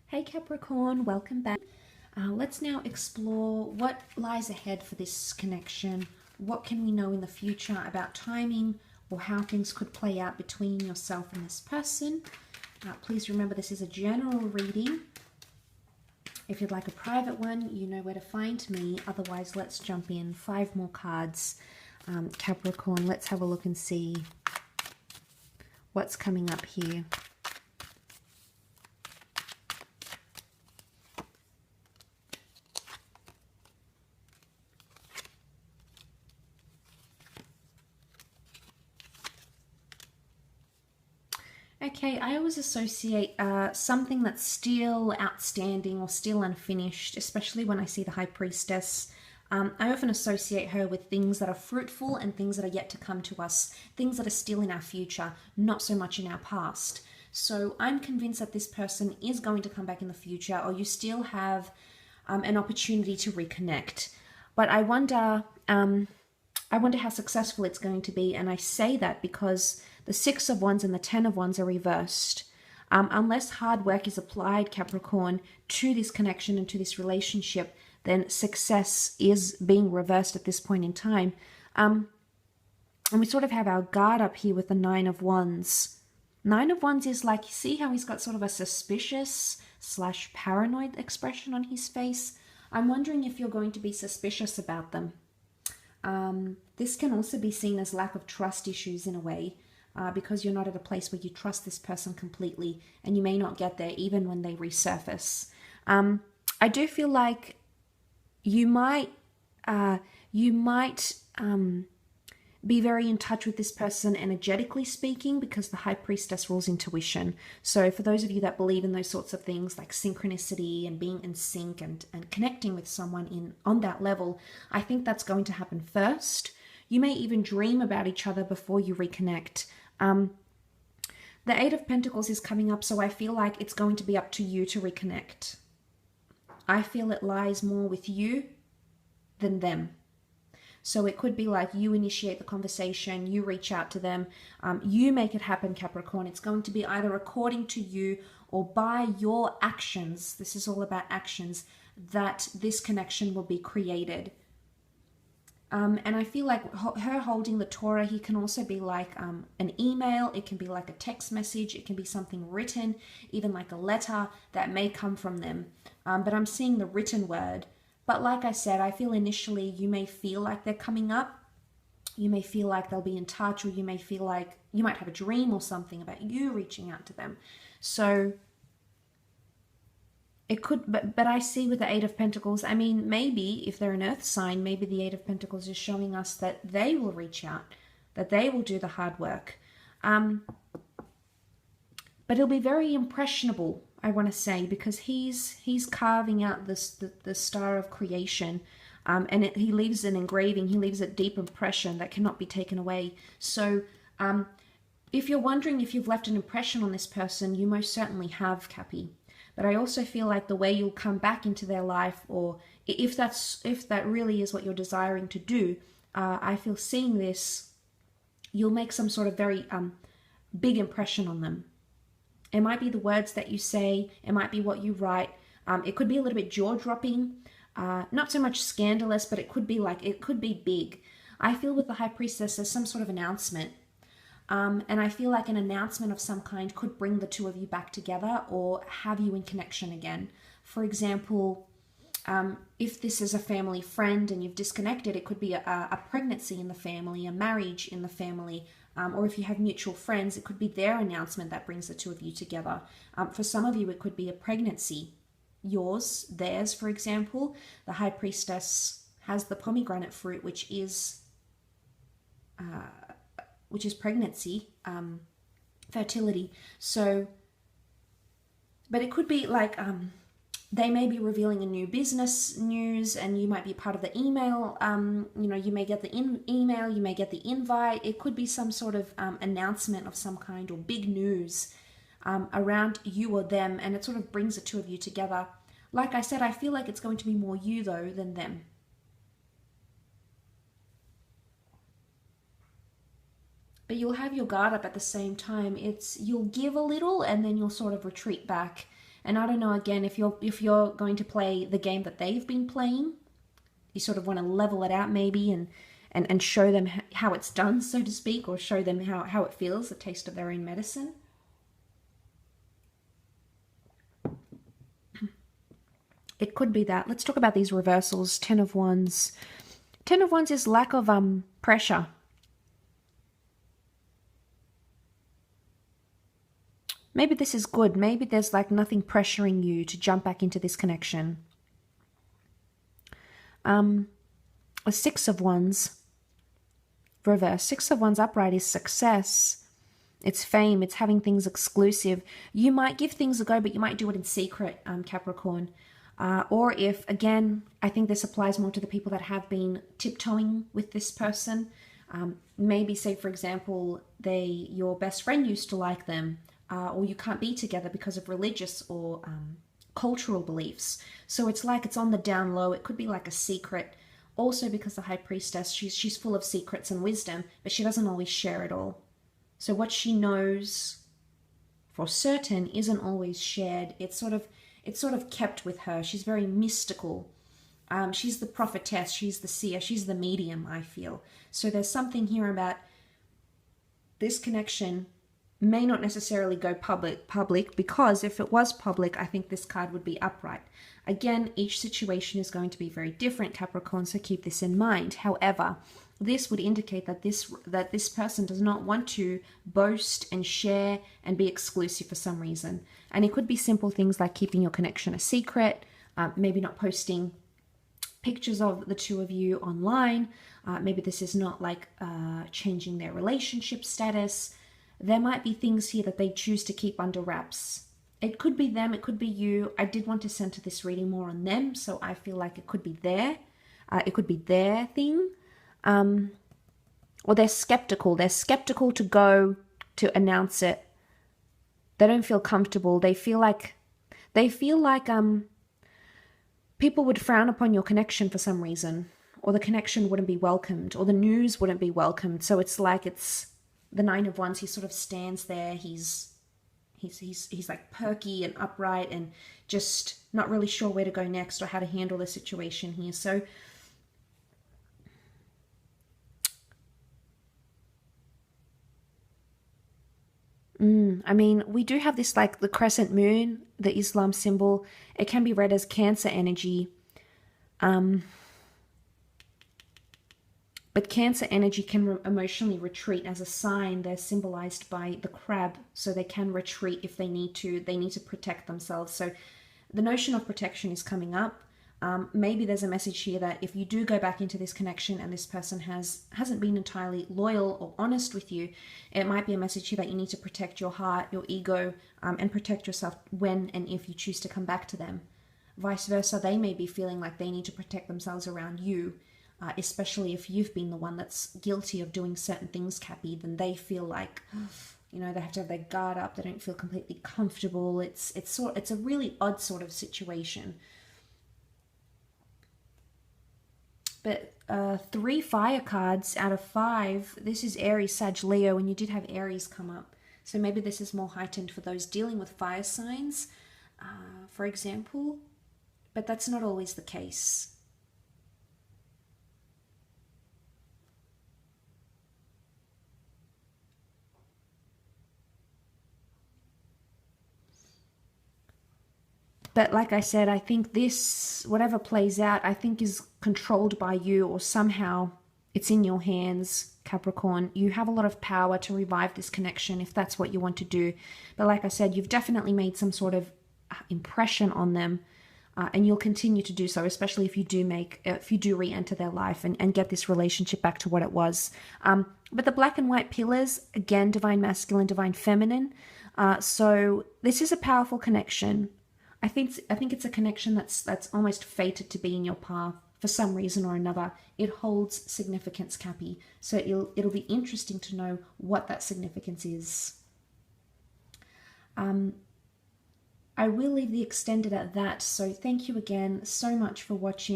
Hey Capricorn, welcome back. Let's now explore what lies ahead for this connection. What can we know in the future about timing or how things could play out between yourself and this person? Please remember this is a general reading. If you'd like a private one, you know where to find me. Otherwise, let's jump in. 5 more cards. Capricorn, let's have a look and see what's coming up here. Okay, I always associate something that's still outstanding or still unfinished, especially when I see the High Priestess. I often associate her with things that are fruitful and things that are yet to come to us, things that are still in our future, not so much in our past. So I'm convinced that this person is going to come back in the future, or you still have an opportunity to reconnect. But I wonder how successful it's going to be, and I say that because the 6 of Wands and the 10 of Wands are reversed. Unless hard work is applied, Capricorn, to this connection and to this relationship, then success is being reversed at this point in time. And we sort of have our guard up here with the 9 of Wands. 9 of Wands is like, you see how he's got sort of a suspicious / paranoid expression on his face? I'm wondering if you're going to be suspicious about them. This can also be seen as lack of trust issues in a way, because you're not at a place where you trust this person completely, and you may not get there even when they resurface. I do feel like you might be very in touch with this person energetically speaking, because the High Priestess rules intuition. So for those of you that believe in those sorts of things like synchronicity and being in sync and connecting with someone on that level, I think that's going to happen first. You may even dream about each other before you reconnect. The 8 of Pentacles is coming up, so I feel like it's going to be up to you to reconnect. I feel it lies more with you than them. So it could be like you initiate the conversation, you reach out to them, you make it happen, Capricorn. It's going to be either according to you or by your actions. This is all about actions, that this connection will be created. And I feel like her holding the Torah, he can also be like an email. It can be like a text message. It can be something written, even like a letter that may come from them. But I'm seeing the written word. But like I said, I feel initially you may feel like they're coming up. You may feel like they'll be in touch, or you may feel like you might have a dream or something about you reaching out to them. So it could, but I see with the 8 of Pentacles, I mean, maybe if they're an earth sign, maybe the 8 of Pentacles is showing us that they will reach out, that they will do the hard work. But it'll be very impressionable, I want to say, because he's carving out the star of creation, and he leaves an engraving, he leaves a deep impression that cannot be taken away. So if you're wondering if you've left an impression on this person, you most certainly have, Cappy. But I also feel like the way you'll come back into their life, or if that really is what you're desiring to do, I feel seeing this, you'll make some sort of very big impression on them. It might be the words that you say, it might be what you write. It could be a little bit jaw-dropping, not so much scandalous, but it could be big. I feel with the High Priestess, there's some sort of announcement. And I feel like an announcement of some kind could bring the 2 of you back together or have you in connection again. For example, if this is a family friend and you've disconnected, it could be a pregnancy in the family, a marriage in the family, or if you have mutual friends, it could be their announcement that brings the 2 of you together. For some of you, it could be a pregnancy. Yours, theirs, for example. The High Priestess has the pomegranate fruit, which is pregnancy, fertility. So, but it could be like they may be revealing a new business news, and you might be part of the email. You may get the email, you may get the invite. It could be some sort of announcement of some kind, or big news around you or them, and it sort of brings the 2 of you together. Like I said, I feel like it's going to be more you though than them. But you'll have your guard up at the same time. You'll give a little and then you'll sort of retreat back. And I don't know, again, if you're going to play the game that they've been playing, you sort of want to level it out maybe and show them how it's done, so to speak, or show them how it feels, the taste of their own medicine. It could be that. Let's talk about these reversals. 10 of Wands. 10 of Wands is lack of pressure. Maybe this is good. Maybe there's like nothing pressuring you to jump back into this connection. A 6 of Wands. Reverse. 6 of Wands upright is success. It's fame. It's having things exclusive. You might give things a go, but you might do it in secret, Capricorn. Or if, again, I think this applies more to the people that have been tiptoeing with this person. Maybe, say, for example, your best friend used to like them, or you can't be together because of religious or cultural beliefs. So it's like it's on the down low. It could be like a secret. Also because the High Priestess, she's full of secrets and wisdom, but she doesn't always share it all. So what she knows for certain isn't always shared. It's sort of kept with her. She's very mystical. She's the prophetess. She's the seer. She's the medium, I feel. So there's something here about this connection may not necessarily go public, because if it was public, I think this card would be upright. Again, each situation is going to be very different, Capricorn, so keep this in mind. However, this would indicate that this person does not want to boast and share and be exclusive for some reason. And it could be simple things like keeping your connection a secret, maybe not posting pictures of the two of you online. Maybe this is not like changing their relationship status. There might be things here that they choose to keep under wraps. It could be them, it could be you. I did want to center this reading more on them, so I feel like it could be it could be their thing. Or they're skeptical. They're skeptical to go to announce it. They don't feel comfortable. They feel like people would frown upon your connection for some reason, or the connection wouldn't be welcomed, or the news wouldn't be welcomed. So it's like it's the 9 of Wands. He sort of stands there. He's like perky and upright and just not really sure where to go next or how to handle the situation here. So I mean, we do have this, like the crescent moon, the Islam symbol. It can be read as Cancer energy. But Cancer energy can emotionally retreat as a sign. They're symbolized by the crab, so they can retreat if they need to. They need to protect themselves. So the notion of protection is coming up. Maybe there's a message here that if you do go back into this connection and this person hasn't been entirely loyal or honest with you, it might be a message here that you need to protect your heart, your ego, and protect yourself when and if you choose to come back to them. Vice versa, they may be feeling like they need to protect themselves around you, especially if you've been the one that's guilty of doing certain things, Cappy. Then they feel like, you know, they have to have their guard up. They don't feel completely comfortable. It's a really odd sort of situation. But 3 fire cards out of 5. This is Aries, Sag, Leo, and you did have Aries come up. So maybe this is more heightened for those dealing with fire signs, for example. But that's not always the case. But like I said, I think this, whatever plays out, I think is controlled by you, or somehow it's in your hands, Capricorn. You have a lot of power to revive this connection if that's what you want to do. But like I said, you've definitely made some sort of impression on them, and you'll continue to do so, especially if you do re-enter their life and get this relationship back to what it was. But the black and white pillars, again, divine masculine, divine feminine. So this is a powerful connection. I think it's a connection that's almost fated to be in your path for some reason or another. It holds significance, Cappy. So it'll be interesting to know what that significance is. I will leave the extended at that. So thank you again so much for watching.